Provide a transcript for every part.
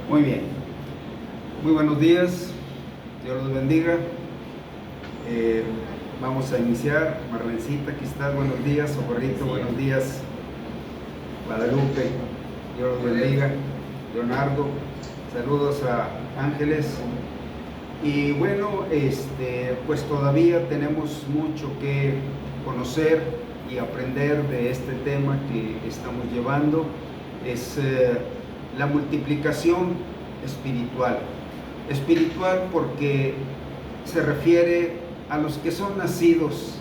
Muy bien, muy buenos días, Dios los bendiga. Vamos a iniciar. Marlencita, aquí estás, buenos días. Socorrito, buenos días. Guadalupe, Dios los bendiga. Leonardo, saludos a Ángeles. Y bueno, pues todavía tenemos mucho que conocer y aprender de este tema que estamos llevando. Es la multiplicación espiritual. Espiritual porque se refiere a los que son nacidos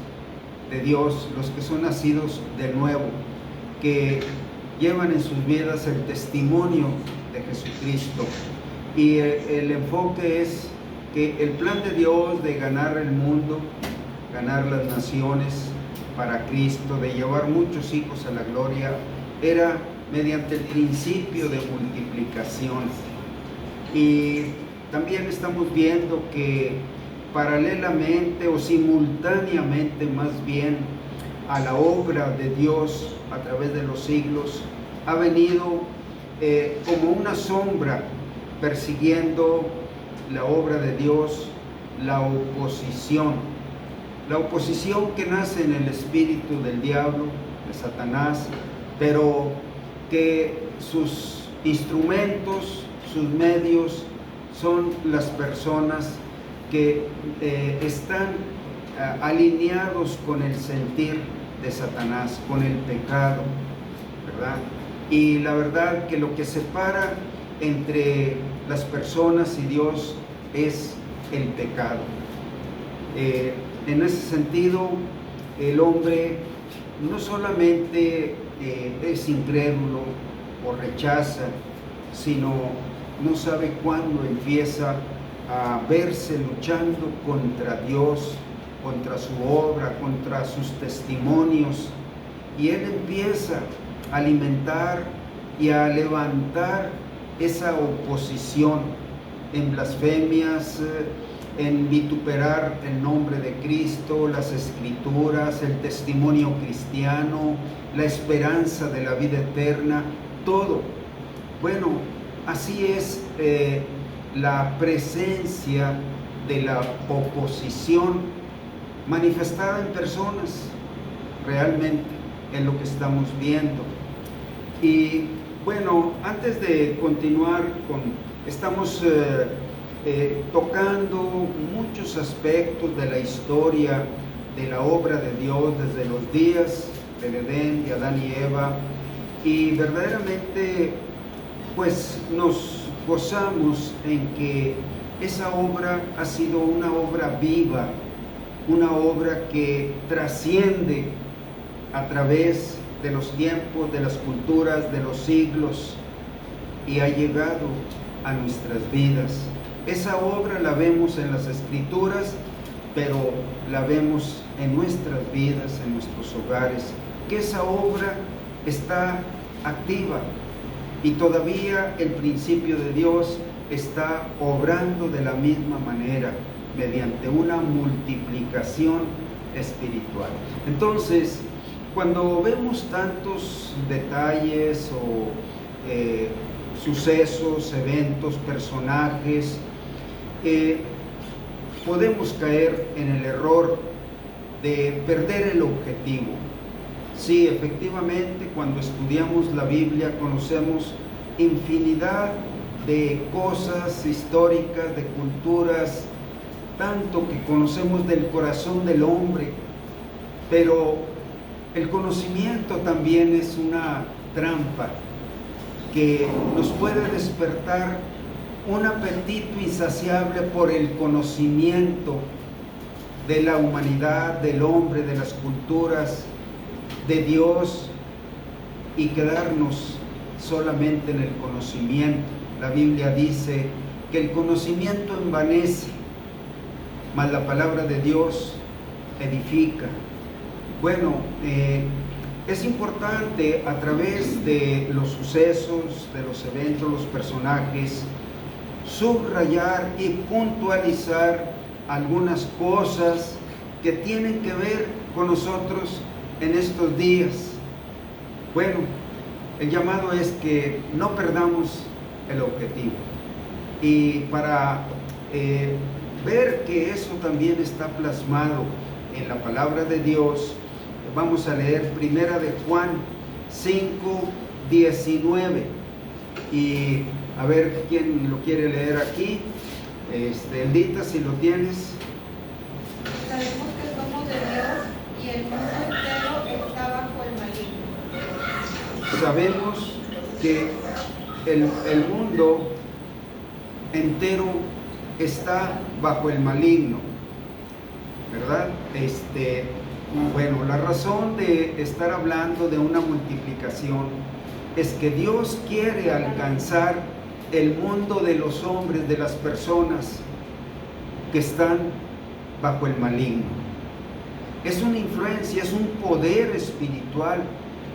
de Dios, los que son nacidos de nuevo, que llevan en sus vidas el testimonio de Jesucristo. Y el enfoque es que el plan de Dios de ganar el mundo, ganar las naciones para Cristo, de llevar muchos hijos a la gloria, era mediante el principio de multiplicación. Y también estamos viendo que paralelamente o simultáneamente más bien a la obra de Dios a través de los siglos, ha venido como una sombra persiguiendo la obra de Dios, la oposición que nace en el espíritu del diablo, de Satanás, pero que sus instrumentos, sus medios son las personas que están alineados con el sentir de Satanás, con el pecado, ¿verdad? Y la verdad que lo que separa entre las personas y Dios es el pecado. En ese sentido, el hombre no solamente es incrédulo o rechaza, sino no sabe cuándo empieza a verse luchando contra Dios, contra su obra, contra sus testimonios, y él empieza a alimentar y a levantar esa oposición en blasfemias, en vituperar el nombre de Cristo, las Escrituras, el testimonio cristiano, la esperanza de la vida eterna, todo. Bueno, así es la presencia de la oposición manifestada en personas, realmente es lo que estamos viendo. Y bueno, antes de continuar estamos tocando muchos aspectos de la historia de la obra de Dios desde los días del Edén, de Adán y Eva, y verdaderamente pues nos gozamos en que esa obra ha sido una obra viva, una obra que trasciende a través de los tiempos, de las culturas, de los siglos, y ha llegado a nuestras vidas. Esa obra la vemos en las Escrituras, pero la vemos en nuestras vidas, en nuestros hogares, que esa obra está activa y todavía el principio de Dios está obrando de la misma manera, mediante una multiplicación espiritual. Entonces, cuando vemos tantos detalles o sucesos, eventos, personajes, podemos caer en el error de perder el objetivo. Sí, efectivamente, cuando estudiamos la Biblia conocemos infinidad de cosas históricas, de culturas, tanto que conocemos del corazón del hombre, pero el conocimiento también es una trampa que nos puede despertar un apetito insaciable por el conocimiento de la humanidad, del hombre, de las culturas, de Dios, y quedarnos solamente en el conocimiento. La Biblia dice que el conocimiento envanece, mas la palabra de Dios edifica. Bueno, es importante a través de los sucesos, de los eventos, los personajes, subrayar y puntualizar algunas cosas que tienen que ver con nosotros en estos días. Bueno, el llamado es que no perdamos el objetivo. Y para ver que eso también está plasmado en la palabra de Dios, vamos a leer Primera de Juan 5:19. Y a ver quién lo quiere leer aquí. Eldita, si lo tienes. Sabemos que somos de Dios y el mundo entero está bajo el maligno. Sabemos que el mundo entero está bajo el maligno, ¿verdad? Bueno, la razón de estar hablando de una multiplicación es que Dios quiere alcanzar el mundo de los hombres, de las personas que están bajo el maligno. Es una influencia, es un poder espiritual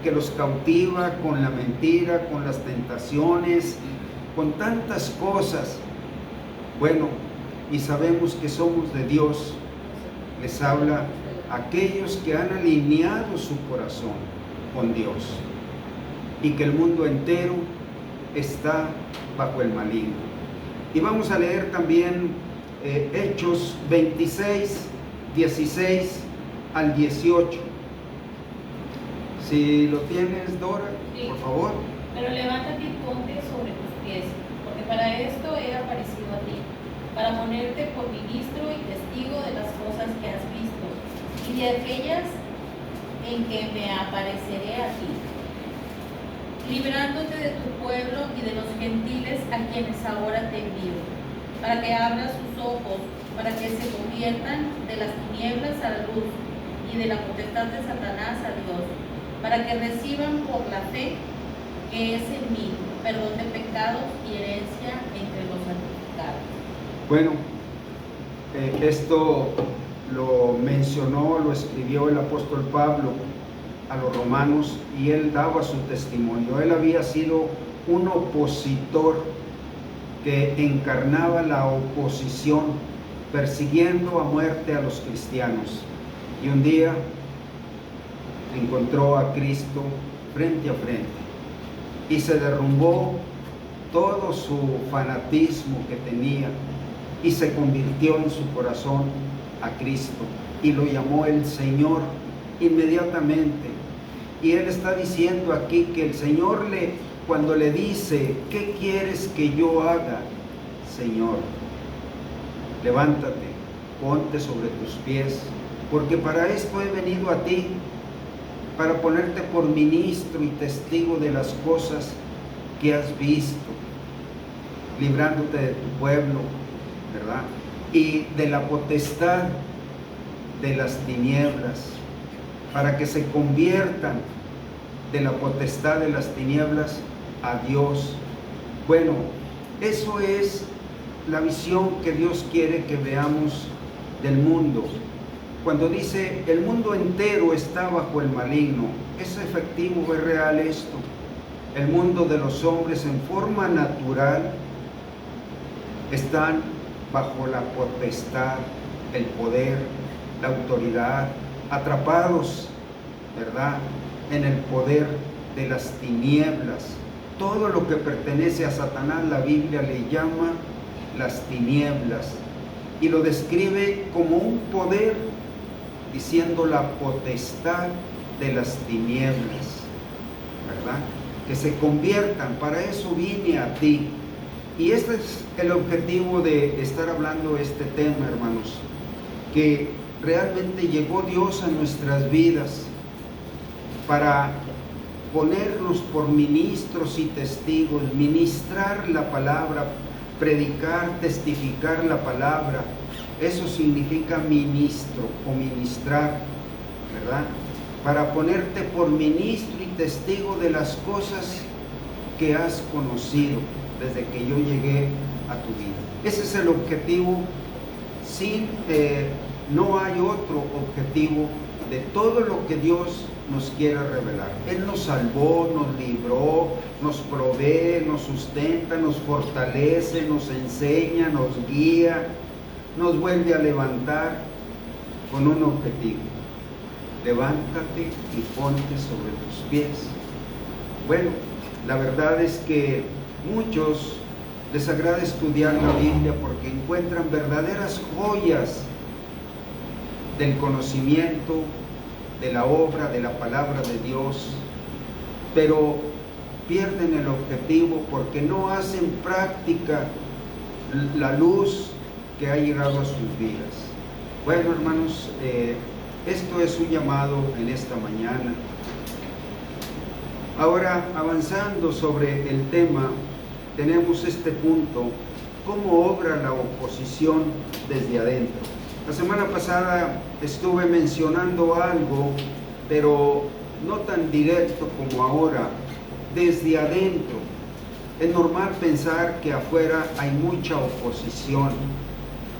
que los cautiva con la mentira, con las tentaciones, con tantas cosas. Bueno, y sabemos que somos de Dios. Les habla a aquellos que han alineado su corazón con Dios y que el mundo entero está bajo el maligno. Y vamos a leer también Hechos 26:16 al 18. Si lo tienes, Dora, sí, por favor. Pero levántate y ponte sobre tus pies, porque para esto he aparecido a ti, para ponerte por ministro y testigo de las cosas que has visto, y de aquellas en que me apareceré a ti, librándote de tu pueblo y de los gentiles a quienes ahora te envío, para que abras sus ojos, para que se conviertan de las tinieblas a la luz y de la potestad de Satanás a Dios, para que reciban por la fe que es en mí perdón de pecados y herencia entre los santificados. Bueno, esto lo mencionó, lo escribió el apóstol Pablo a los romanos, y él daba su testimonio. Él había sido un opositor que encarnaba la oposición, persiguiendo a muerte a los cristianos, y un día encontró a Cristo frente a frente y se derrumbó todo su fanatismo que tenía y se convirtió en su corazón a Cristo y lo llamó el Señor inmediatamente. Y él está diciendo aquí que el Señor cuando le dice: ¿qué quieres que yo haga, Señor? Levántate, ponte sobre tus pies, porque para esto he venido a ti, para ponerte por ministro y testigo de las cosas que has visto, librándote de tu pueblo, ¿verdad? Y de la potestad de las tinieblas, para que se conviertan de la potestad de las tinieblas a Dios. Bueno, eso es la visión que Dios quiere que veamos del mundo. Cuando dice el mundo entero está bajo el maligno, es efectivo, es real esto. El mundo de los hombres en forma natural están bajo la potestad, el poder, la autoridad, atrapados, ¿verdad?, en el poder de las tinieblas. Todo lo que pertenece a Satanás, la Biblia le llama las tinieblas y lo describe como un poder, diciendo la potestad de las tinieblas, ¿verdad? Que se conviertan. Para eso vine a ti. Y este es el objetivo de estar hablando de este tema, hermanos, que realmente llegó Dios a nuestras vidas para ponernos por ministros y testigos, ministrar la palabra, predicar, testificar la palabra. Eso significa ministro o ministrar, ¿verdad? Para ponerte por ministro y testigo de las cosas que has conocido desde que yo llegué a tu vida. Ese es el objetivo. No hay otro objetivo de todo lo que Dios nos quiera revelar. Él nos salvó, nos libró, nos provee, nos sustenta, nos fortalece, nos enseña, nos guía, nos vuelve a levantar con un objetivo. levántate y ponte sobre tus pies. Bueno, la verdad es que muchos les agrada estudiar la Biblia porque encuentran verdaderas joyas del conocimiento, de la obra, de la palabra de Dios, pero pierden el objetivo porque no hacen práctica la luz que ha llegado a sus vidas. Bueno, hermanos, esto es un llamado en esta mañana. Ahora, avanzando sobre el tema, tenemos este punto: ¿cómo obra la oposición desde adentro? La semana pasada estuve mencionando algo, pero no tan directo como ahora, desde adentro. Es normal pensar que afuera hay mucha oposición,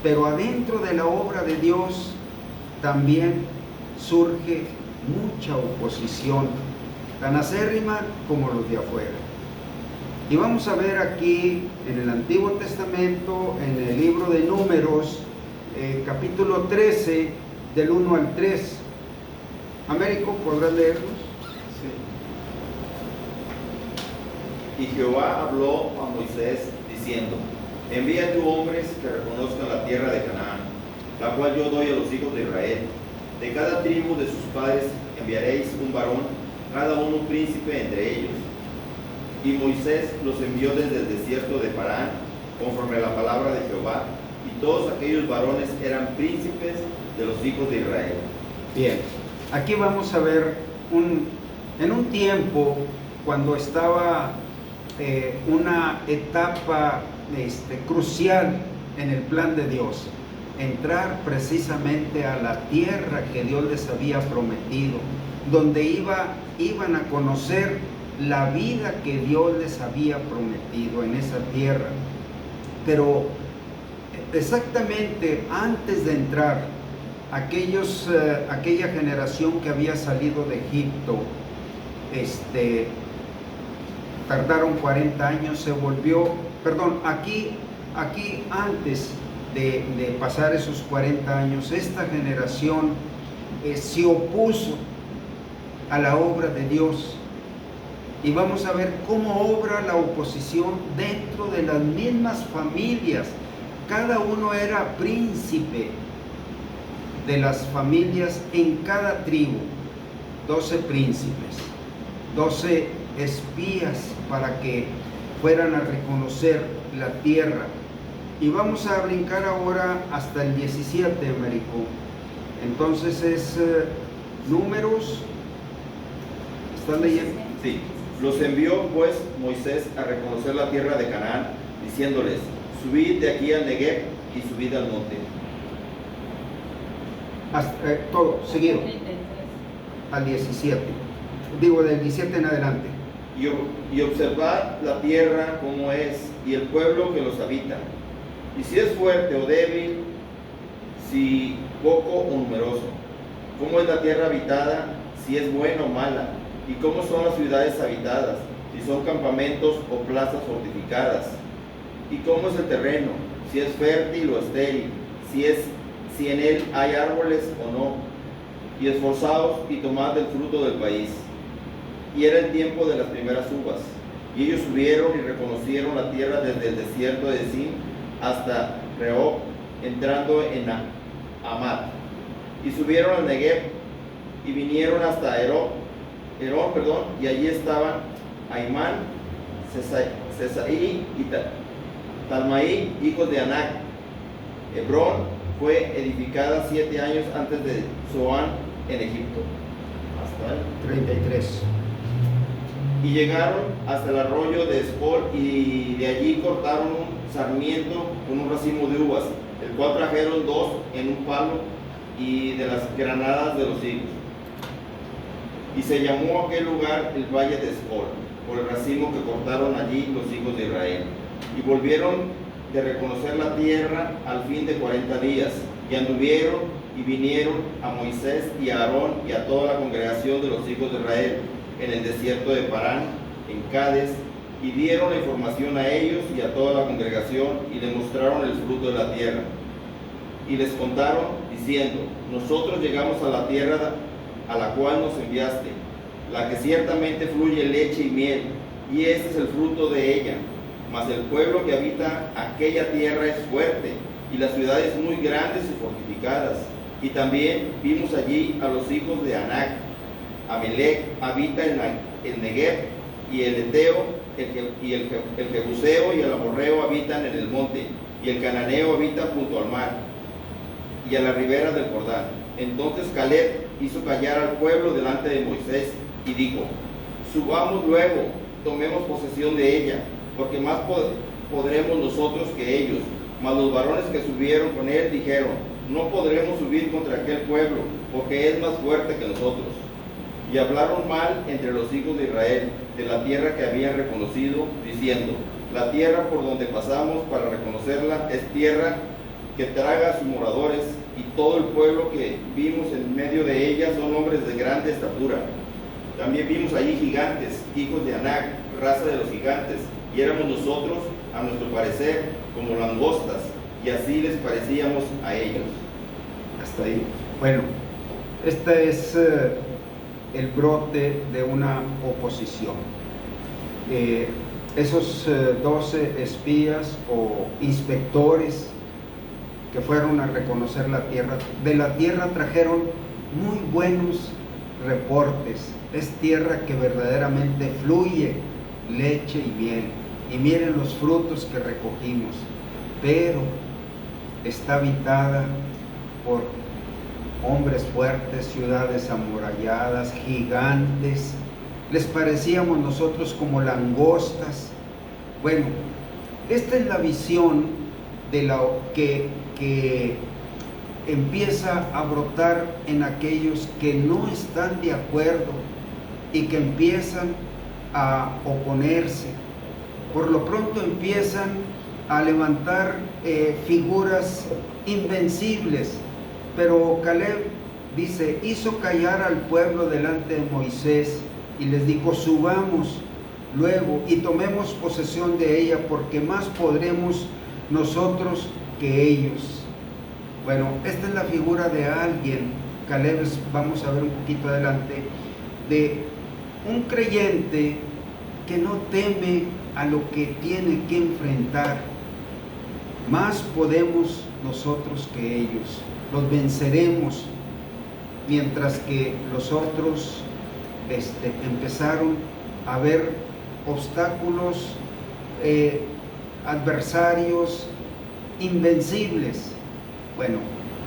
pero adentro de la obra de Dios también surge mucha oposición, tan acérrima como los de afuera. Y vamos a ver aquí en el Antiguo Testamento, en el libro de Números, capítulo 13, del 1 al 3. Américo, ¿podrás leerlos? Sí. Y Jehová habló a Moisés diciendo: envía tú hombres que reconozcan la tierra de Canaán, la cual yo doy a los hijos de Israel. De cada tribu de sus padres enviaréis un varón, cada uno príncipe entre ellos. Y Moisés los envió desde el desierto de Parán, conforme a la palabra de Jehová, y todos aquellos varones eran príncipes de los hijos de Israel. Bien, aquí vamos a ver en un tiempo cuando estaba una etapa crucial en el plan de Dios, entrar precisamente a la tierra que Dios les había prometido, donde iban a conocer la vida que Dios les había prometido en esa tierra. Pero exactamente antes de entrar, aquella generación que había salido de Egipto, tardaron 40 años, aquí antes de pasar esos 40 años, esta generación se opuso a la obra de Dios. Y vamos a ver cómo obra la oposición dentro de las mismas familias. Cada uno era príncipe de las familias en cada tribu. 12 príncipes, 12 espías para que fueran a reconocer la tierra. Y vamos a brincar ahora hasta el 17, Américo. Entonces es Números. ¿Están leyendo? Sí. Los envió pues Moisés a reconocer la tierra de Canaán, diciéndoles: subid de aquí al Negev y subid al monte. Todo, seguido. Al 17. Digo, del 17 en adelante. Y observad la tierra como es, y el pueblo que los habita. Y si es fuerte o débil, si poco o numeroso. Cómo es la tierra habitada, si es buena o mala. Y cómo son las ciudades habitadas, si son campamentos o plazas fortificadas. Y cómo es el terreno, si es fértil o estéril, si en él hay árboles o no. Y esforzaos y tomad el fruto del país. Y era el tiempo de las primeras uvas. Y ellos subieron y reconocieron la tierra desde el desierto de Zin hasta Rehob, entrando en Amat. Y subieron al Negev y vinieron hasta Herón, y allí estaban Aimán, Sesaí y Talmaí, hijos de Anac. Hebrón fue edificada 7 años antes de Zoán en Egipto. Hasta el 33. Y llegaron hasta el arroyo de Escol, y de allí cortaron un sarmiento con un racimo de uvas, el cual trajeron 2 en un palo, y de las granadas de los higos. Y se llamó aquel lugar el Valle de Escol, por el racimo que cortaron allí los hijos de Israel. Y volvieron de reconocer la tierra al fin de 40 días, y anduvieron y vinieron a Moisés y a Aarón y a toda la congregación de los hijos de Israel en el desierto de Parán, en Cades, y dieron la información a ellos y a toda la congregación, y le mostraron el fruto de la tierra. Y les contaron, diciendo: nosotros llegamos a la tierra a la cual nos enviaste, la que ciertamente fluye leche y miel, y este es el fruto de ella. Mas el pueblo que habita aquella tierra es fuerte, y las ciudades muy grandes y fortificadas. Y también vimos allí a los hijos de Anac. Amelec habita en el Negev, y el Eteo, el Jebuseo y el Amorreo habitan en el monte, y el Cananeo habita junto al mar y a la ribera del Jordán. Entonces Caleb hizo callar al pueblo delante de Moisés y dijo: subamos luego, tomemos posesión de ella, porque más podremos nosotros que ellos. Mas los varones que subieron con él dijeron: no podremos subir contra aquel pueblo, porque es más fuerte que nosotros. Y hablaron mal entre los hijos de Israel de la tierra que habían reconocido, diciendo: la tierra por donde pasamos para reconocerla es tierra que traga a sus moradores, y todo el pueblo que vimos en medio de ella son hombres de grande estatura. También vimos allí gigantes, hijos de Anac, raza de los gigantes, y éramos nosotros, a nuestro parecer, como langostas, y así les parecíamos a ellos. Hasta ahí. Bueno, este es el brote de una oposición. Esos 12 espías o inspectores que fueron a reconocer la tierra, de la tierra trajeron muy buenos reportes. Es tierra que verdaderamente fluye leche y miel, y miren los frutos que recogimos, pero está habitada por hombres fuertes, ciudades amuralladas, gigantes. Les parecíamos nosotros como langostas. Bueno, esta es la visión de lo que empieza a brotar en aquellos que no están de acuerdo y que empiezan a oponerse. Por lo pronto empiezan a levantar figuras invencibles, pero Caleb dice: hizo callar al pueblo delante de Moisés y les dijo: subamos luego y tomemos posesión de ella, porque más podremos nosotros que ellos. Bueno, esta es la figura de alguien, Caleb, vamos a ver un poquito adelante, de un creyente que no teme a lo que tiene que enfrentar. Más podemos nosotros que ellos, los venceremos, mientras que los otros empezaron a ver obstáculos, adversarios invencibles. Bueno,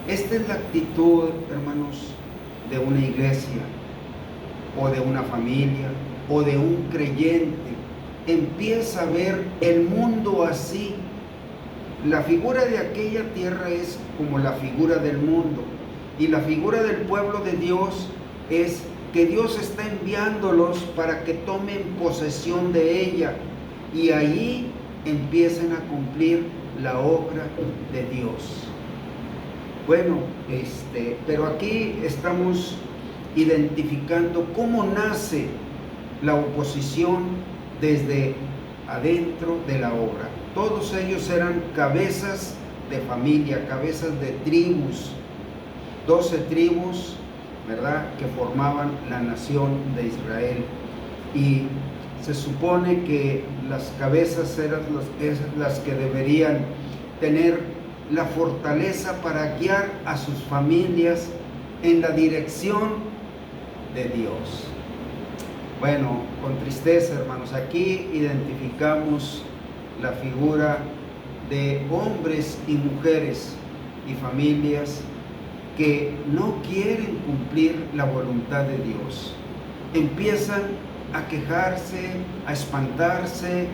esta es la actitud, hermanos, de una iglesia, o de una familia, o de un creyente. Empieza a ver el mundo así. La figura de aquella tierra es como la figura del mundo, y la figura del pueblo de Dios es que Dios está enviándolos para que tomen posesión de ella, y ahí empiecen a cumplir la obra de Dios. Bueno, pero aquí estamos identificando cómo nace la oposición desde adentro de la obra. Todos ellos eran cabezas de familia, cabezas de tribus, 12 tribus, ¿verdad?, que formaban la nación de Israel. Y se supone que las cabezas eran las que deberían tener la fortaleza para guiar a sus familias en la dirección de Dios. Bueno, con tristeza, hermanos, aquí identificamos la figura de hombres y mujeres y familias que no quieren cumplir la voluntad de Dios. Empiezan a quejarse, a espantarse,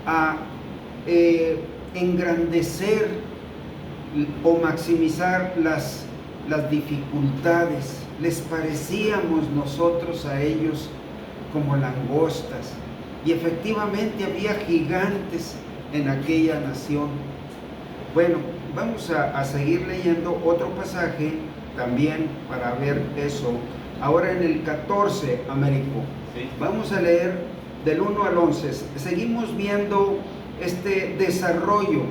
a engrandecer o maximizar las dificultades. Les parecíamos nosotros a ellos como langostas, y efectivamente había gigantes en aquella nación. Bueno, vamos a seguir leyendo otro pasaje también para ver eso. Ahora en el 14, Américo, Sí. vamos a leer del 1 al 11. Seguimos viendo este desarrollo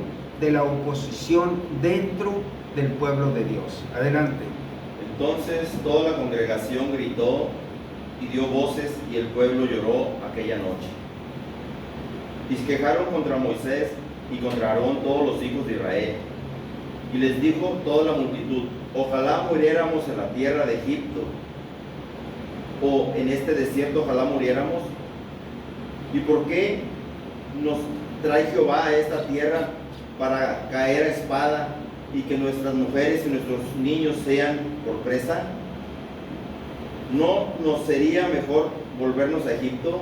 de la oposición dentro del pueblo de Dios. Adelante. Entonces toda la congregación gritó y dio voces, y el pueblo lloró aquella noche. Y se quejaron contra Moisés y contra Aarón todos los hijos de Israel. Y les dijo toda la multitud: ojalá muriéramos en la tierra de Egipto, o en este desierto ojalá muriéramos. ¿Y por qué nos trae Jehová a esta tierra para caer a espada y que nuestras mujeres y nuestros niños sean por presa? ¿No nos sería mejor volvernos a Egipto?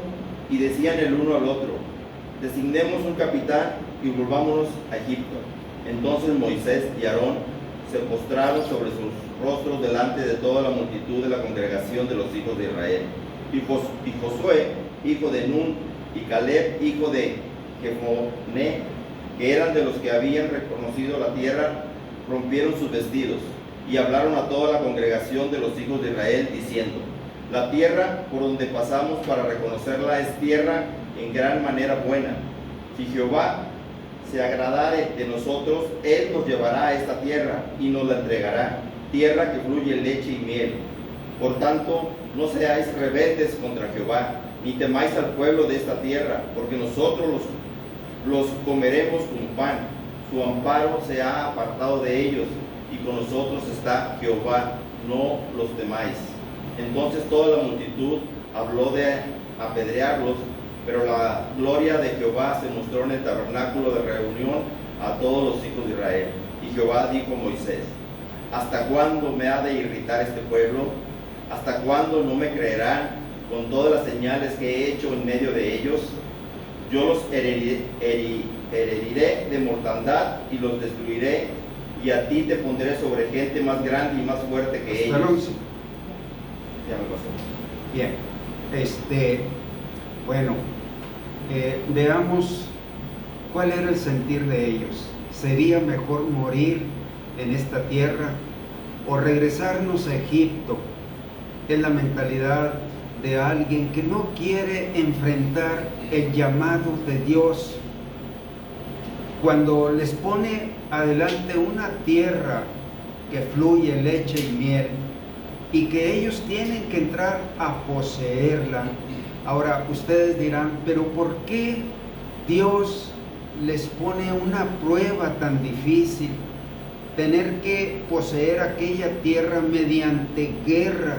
Y decían el uno al otro: designemos un capitán y volvámonos a Egipto. Entonces Moisés y Aarón se postraron sobre sus rostros delante de toda la multitud de la congregación de los hijos de Israel. Y Josué, hijo de Nun, y Caleb, hijo de Jefone, que eran de los que habían reconocido la tierra, rompieron sus vestidos y hablaron a toda la congregación de los hijos de Israel, diciendo: la tierra por donde pasamos para reconocerla es tierra en gran manera buena. Si Jehová se agradare de nosotros, Él nos llevará a esta tierra y nos la entregará, tierra que fluye leche y miel. Por tanto, no seáis rebeldes contra Jehová, ni temáis al pueblo de esta tierra, porque nosotros los comeremos como pan. Su amparo se ha apartado de ellos, y con nosotros está Jehová, no los temáis. Entonces toda la multitud habló de apedrearlos, pero la gloria de Jehová se mostró en el tabernáculo de reunión a todos los hijos de Israel. Y Jehová dijo a Moisés: ¿hasta cuándo me ha de irritar este pueblo? ¿Hasta cuándo no me creerán con todas las señales que he hecho en medio de ellos? Yo los heriré de mortandad y los destruiré, y a ti te pondré sobre gente más grande y más fuerte que ellos. Ya me pasó. Bien, bueno, veamos cuál era el sentir de ellos. ¿Sería mejor morir en esta tierra o regresarnos a Egipto? Es la mentalidad de alguien que no quiere enfrentar el llamado de Dios. Cuando les pone adelante una tierra que fluye leche y miel y que ellos tienen que entrar a poseerla. Ahora ustedes dirán: pero ¿por qué Dios les pone una prueba tan difícil? Tener que poseer aquella tierra mediante guerra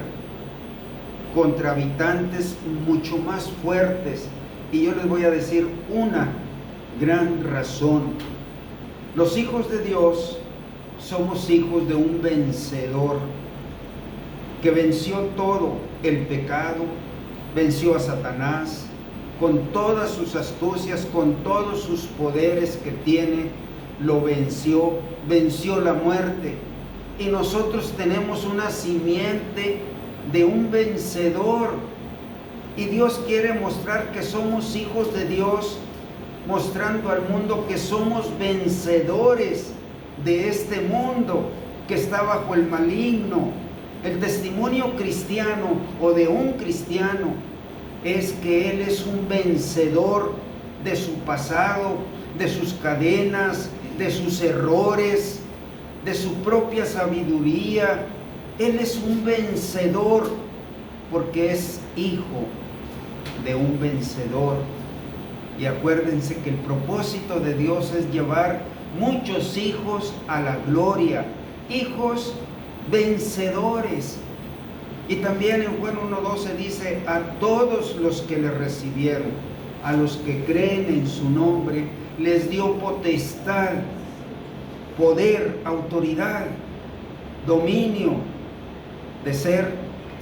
contra habitantes mucho más fuertes. Y yo les voy a decir una gran razón. Los hijos de Dios somos hijos de un vencedor que venció todo el pecado, venció a Satanás con todas sus astucias, con todos sus poderes que tiene, lo venció, venció la muerte. Y nosotros tenemos una simiente de un vencedor. Y Dios quiere mostrar que somos hijos de Dios, mostrando al mundo que somos vencedores de este mundo que está bajo el maligno. El testimonio cristiano o de un cristiano es que él es un vencedor de su pasado, de sus cadenas, de sus errores, de su propia sabiduría. Él es un vencedor porque es hijo de un vencedor. Y acuérdense que el propósito de Dios es llevar muchos hijos a la gloria, hijos vencedores. Y también en Juan 1:12 dice: a todos los que le recibieron, a los que creen en su nombre, les dio potestad, poder, autoridad, dominio de ser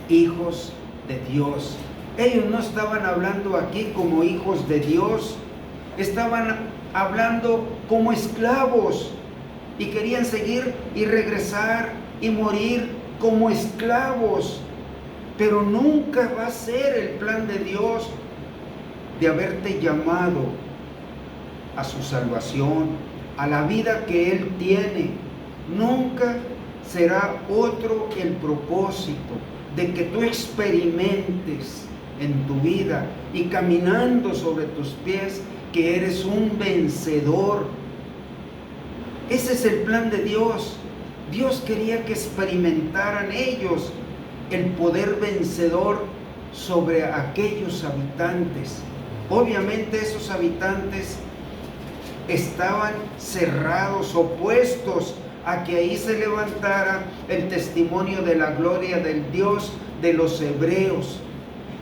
hijos de Dios. Ellos no estaban hablando aquí como hijos de Dios, estaban hablando como esclavos y querían seguir y regresar y morir como esclavos. Pero nunca va a ser el plan de Dios de haberte llamado a su salvación, a la vida que Él tiene. Nunca será otro el propósito de que tú experimentes en tu vida y caminando sobre tus pies que eres un vencedor. Ese es el plan de Dios. Dios quería que experimentaran ellos el poder vencedor sobre aquellos habitantes. Obviamente esos habitantes estaban cerrados, opuestos a que ahí se levantara el testimonio de la gloria del Dios de los hebreos.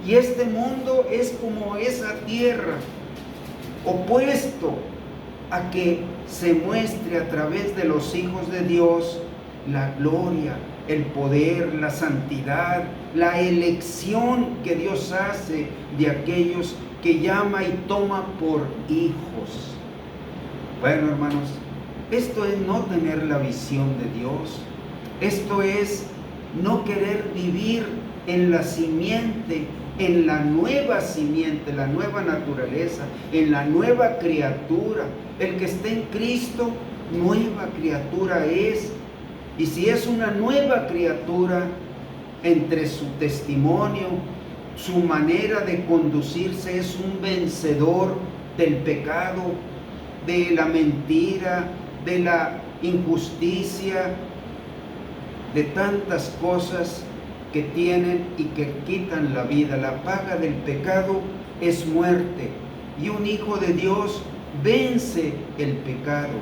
Y este mundo es como esa tierra, opuesto a que se muestre a través de los hijos de Dios la gloria, el poder, la santidad, la elección que Dios hace de aquellos que llama y toma por hijos. Bueno, hermanos, esto es no tener la visión de Dios. Esto es no querer vivir en la simiente, en la nueva simiente, la nueva naturaleza, en la nueva criatura. El que esté en Cristo, nueva criatura es. Y si es una nueva criatura, entre su testimonio, su manera de conducirse, es un vencedor del pecado, de la mentira, de la injusticia, de tantas cosas que tienen y que quitan la vida. La paga del pecado es muerte, y un hijo de Dios vence el pecado.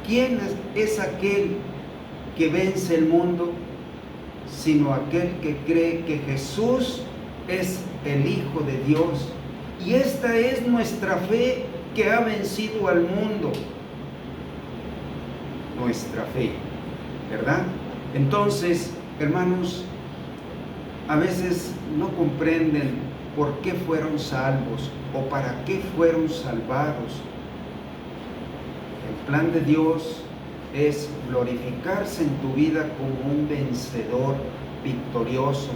¿Quién es aquel que vence el mundo? Sino aquel que cree que Jesús es el Hijo de Dios. Y esta es nuestra fe que ha vencido al mundo. Nuestra fe, ¿verdad? Entonces, hermanos, a veces no comprenden por qué fueron salvos o para qué fueron salvados. El plan de Dios es glorificarse en tu vida como un vencedor victorioso.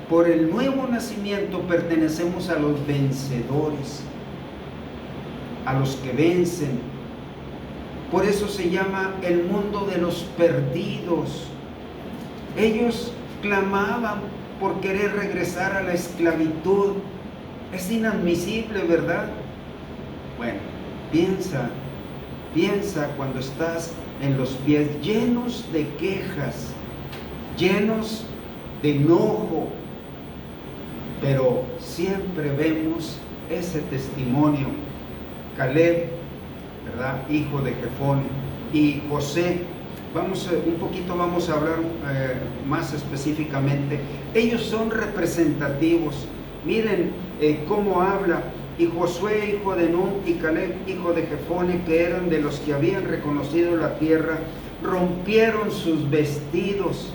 Por el nuevo nacimiento pertenecemos a los vencedores, a los que vencen. Por eso se llama el mundo de los perdidos. Ellos clamaban por querer regresar a la esclavitud. Es inadmisible, ¿verdad? Bueno, piensa cuando estás en los pies llenos de quejas, llenos de enojo, pero siempre vemos ese testimonio. Caleb, ¿verdad? Hijo de Jefone, y José. Vamos a hablar más específicamente. Ellos son representativos. Miren cómo habla. Y Josué, hijo de Nun, y Caleb, hijo de Jefone, que eran de los que habían reconocido la tierra, rompieron sus vestidos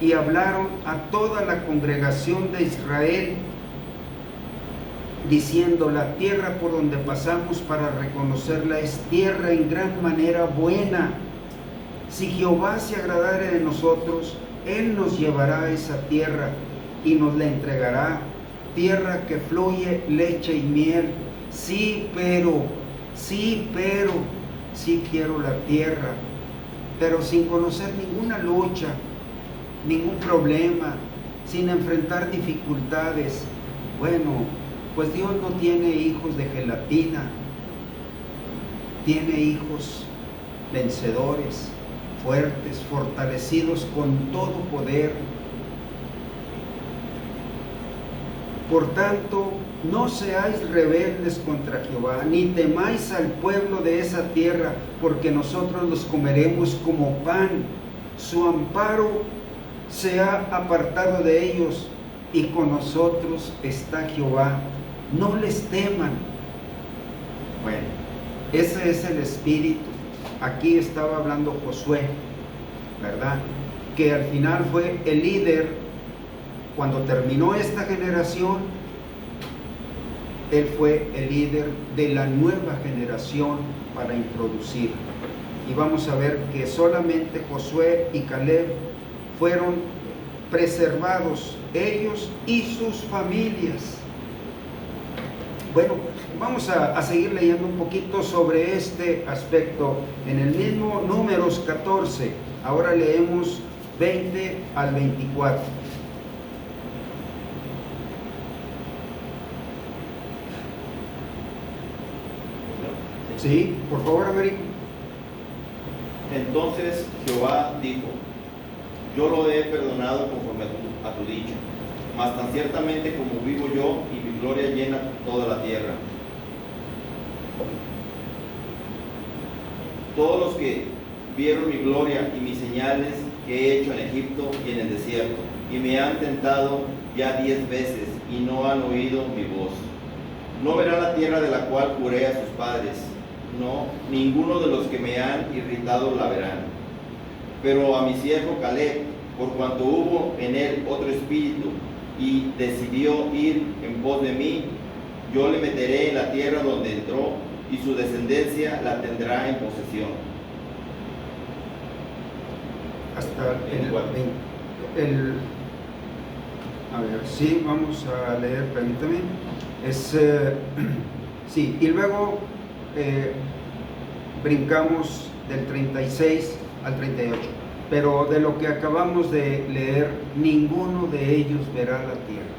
y hablaron a toda la congregación de Israel, diciendo: la tierra por donde pasamos para reconocerla es tierra en gran manera buena. Si Jehová se agradare de nosotros, Él nos llevará a esa tierra y nos la entregará, tierra que fluye leche y miel. Sí, pero, sí quiero la tierra, pero sin conocer ninguna lucha, ningún problema, sin enfrentar dificultades. Bueno, pues Dios no tiene hijos de gelatina, tiene hijos vencedores, fuertes, fortalecidos con todo poder. Por tanto, no seáis rebeldes contra Jehová, ni temáis al pueblo de esa tierra, porque nosotros los comeremos como pan. Su amparo se ha apartado de ellos, y con nosotros está Jehová. No les teman. Bueno, ese es el espíritu. Aquí estaba hablando Josué, ¿verdad? Que al final fue el líder. Cuando terminó esta generación, él fue el líder de la nueva generación para introducir. Y vamos a ver que solamente Josué y Caleb fueron preservados, ellos y sus familias. Bueno, vamos a seguir leyendo un poquito sobre este aspecto en el mismo Números 14. Ahora leemos 20 al 24. Sí, por favor, Américo. Entonces Jehová dijo: yo lo he perdonado conforme a tu dicho, mas tan ciertamente como vivo yo y mi gloria llena toda la tierra. Todos los que vieron mi gloria y mis señales que he hecho en Egipto y en el desierto, y me han tentado ya 10 veces y no han oído mi voz, no verán la tierra de la cual juré a sus padres, no, ninguno de los que me han irritado la verán. Pero a mi siervo Caleb, por cuanto hubo en él otro espíritu y decidió ir en pos de mí, yo le meteré en la tierra donde entró, y su descendencia la tendrá en posesión. Hasta a ver, sí, vamos a leer, permítame. Sí, y luego brincamos del 36 al 38. Pero de lo que acabamos de leer, ninguno de ellos verá la tierra.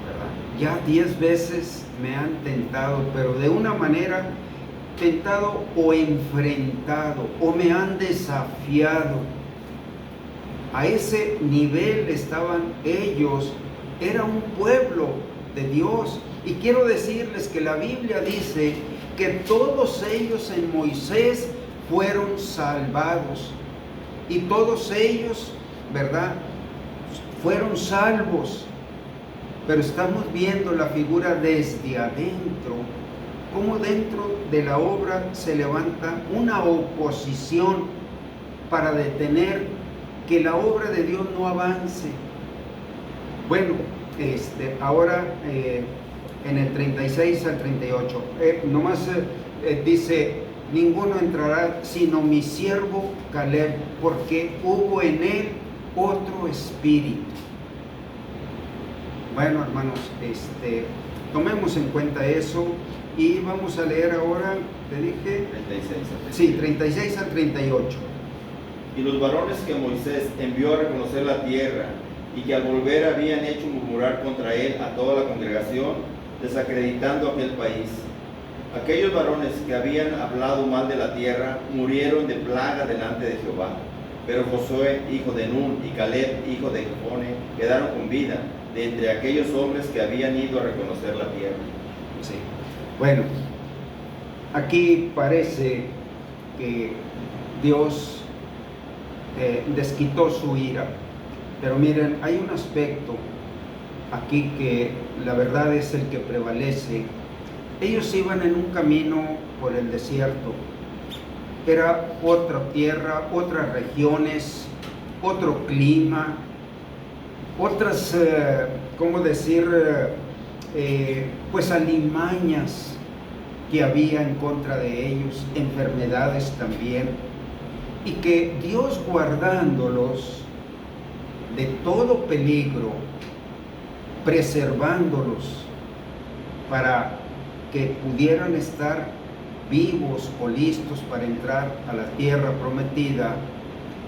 ¿Verdad? Ya 10 veces me han tentado, pero de una manera tentado o enfrentado, o me han desafiado. A ese nivel estaban ellos. Era un pueblo de Dios. Y quiero decirles que la Biblia dice que todos ellos en Moisés fueron salvados. Y todos ellos, ¿verdad?, fueron salvos. Pero estamos viendo la figura desde adentro, cómo dentro de la obra se levanta una oposición para detener que la obra de Dios no avance. Bueno, ahora en el 36 al 38, nomás dice: ninguno entrará sino mi siervo Caleb, porque hubo en él otro espíritu. Bueno, hermanos, tomemos en cuenta eso y vamos a leer ahora, te dije, 36 al 38. Y los varones que Moisés envió a reconocer la tierra y que al volver habían hecho murmurar contra él a toda la congregación, desacreditando aquel país. Aquellos varones que habían hablado mal de la tierra murieron de plaga delante de Jehová. Pero Josué, hijo de Nun, y Caleb, hijo de Jefone, quedaron con vida de entre aquellos hombres que habían ido a reconocer la tierra. Sí. Bueno, aquí parece que Dios desquitó su ira. Pero miren, hay un aspecto aquí que la verdad es el que prevalece. Ellos iban en un camino por el desierto. Era otra tierra, otras regiones, otro clima, otras, ¿cómo decir? Pues alimañas que había en contra de ellos, enfermedades también, y que Dios, guardándolos de todo peligro, preservándolos para que pudieran estar vivos o listos para entrar a la tierra prometida,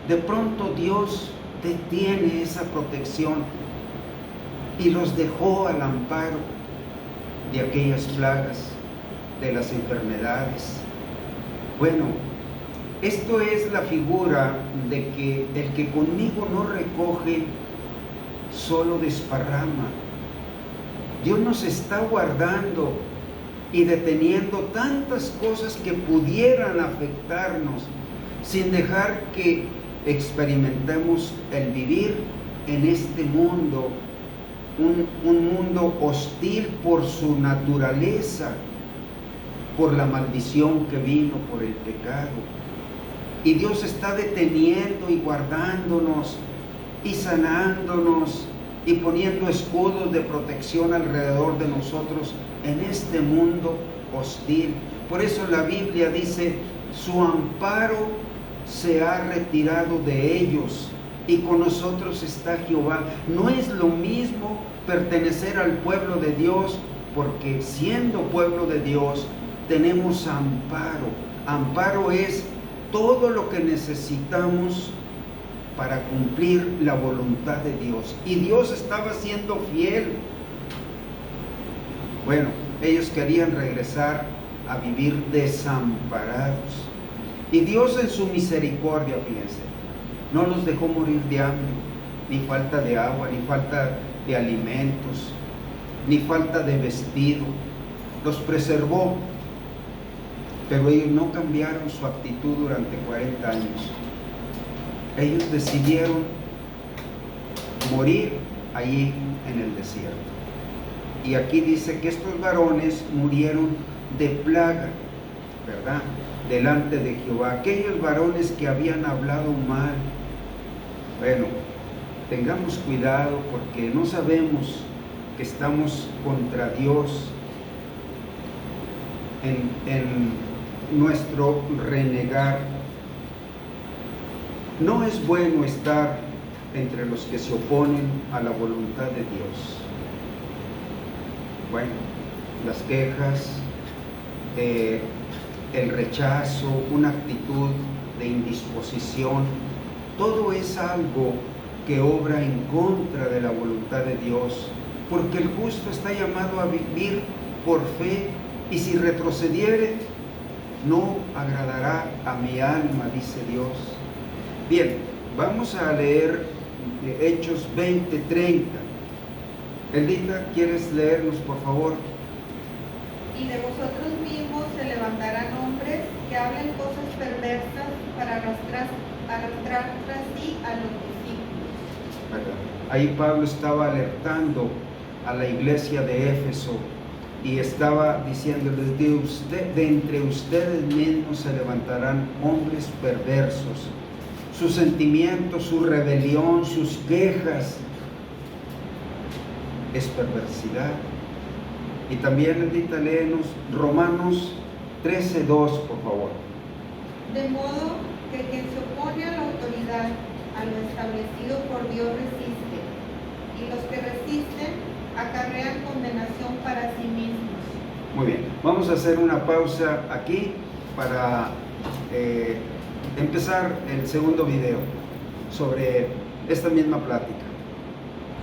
de pronto Dios detiene esa protección y los dejó al amparo de aquellas plagas, de las enfermedades. Bueno, esto es la figura de que el que conmigo no recoge, solo desparrama. Dios nos está guardando y deteniendo tantas cosas que pudieran afectarnos, sin dejar que experimentemos el vivir en este mundo, un mundo hostil por su naturaleza, por la maldición que vino por el pecado. Y Dios está deteniendo y guardándonos y sanándonos y poniendo escudos de protección alrededor de nosotros en este mundo hostil. Por eso la Biblia dice: su amparo se ha retirado de ellos y con nosotros está Jehová. No es lo mismo pertenecer al pueblo de Dios, porque siendo pueblo de Dios tenemos amparo. Amparo es todo lo que necesitamos para cumplir la voluntad de Dios. Y Dios estaba siendo fiel. Bueno, ellos querían regresar a vivir desamparados. Y Dios en su misericordia, fíjense, no los dejó morir de hambre, ni falta de agua, ni falta de alimentos, ni falta de vestido. Los preservó, pero ellos no cambiaron su actitud durante 40 años. Ellos decidieron morir allí en el desierto. Y aquí dice que estos varones murieron de plaga, ¿verdad? Delante de Jehová. Aquellos varones que habían hablado mal. Bueno, tengamos cuidado porque no sabemos que estamos contra Dios en nuestro renegar. No es bueno estar entre los que se oponen a la voluntad de Dios. Bueno, las quejas, el rechazo, una actitud de indisposición, todo es algo que obra en contra de la voluntad de Dios, porque el justo está llamado a vivir por fe, y si retrocediere, no agradará a mi alma, dice Dios. Bien, vamos a leer Hechos 20:30. Eldita, ¿quieres leernos, por favor? Y de vosotros mismos se levantarán hombres que hablen cosas perversas para arrastrar tras sí a los discípulos. Ahí Pablo estaba alertando a la iglesia de Éfeso y estaba diciéndoles: de entre ustedes mismos se levantarán hombres perversos. Sus sentimientos, su rebelión, sus quejas es perversidad. Y también, Edita, léenos Romanos 13:2, por favor. De modo que quien se opone a la autoridad, a lo establecido por Dios resiste, y los que resisten acarrean condenación para sí mismos. Muy bien, vamos a hacer una pausa aquí para empezar el segundo video sobre esta misma plática.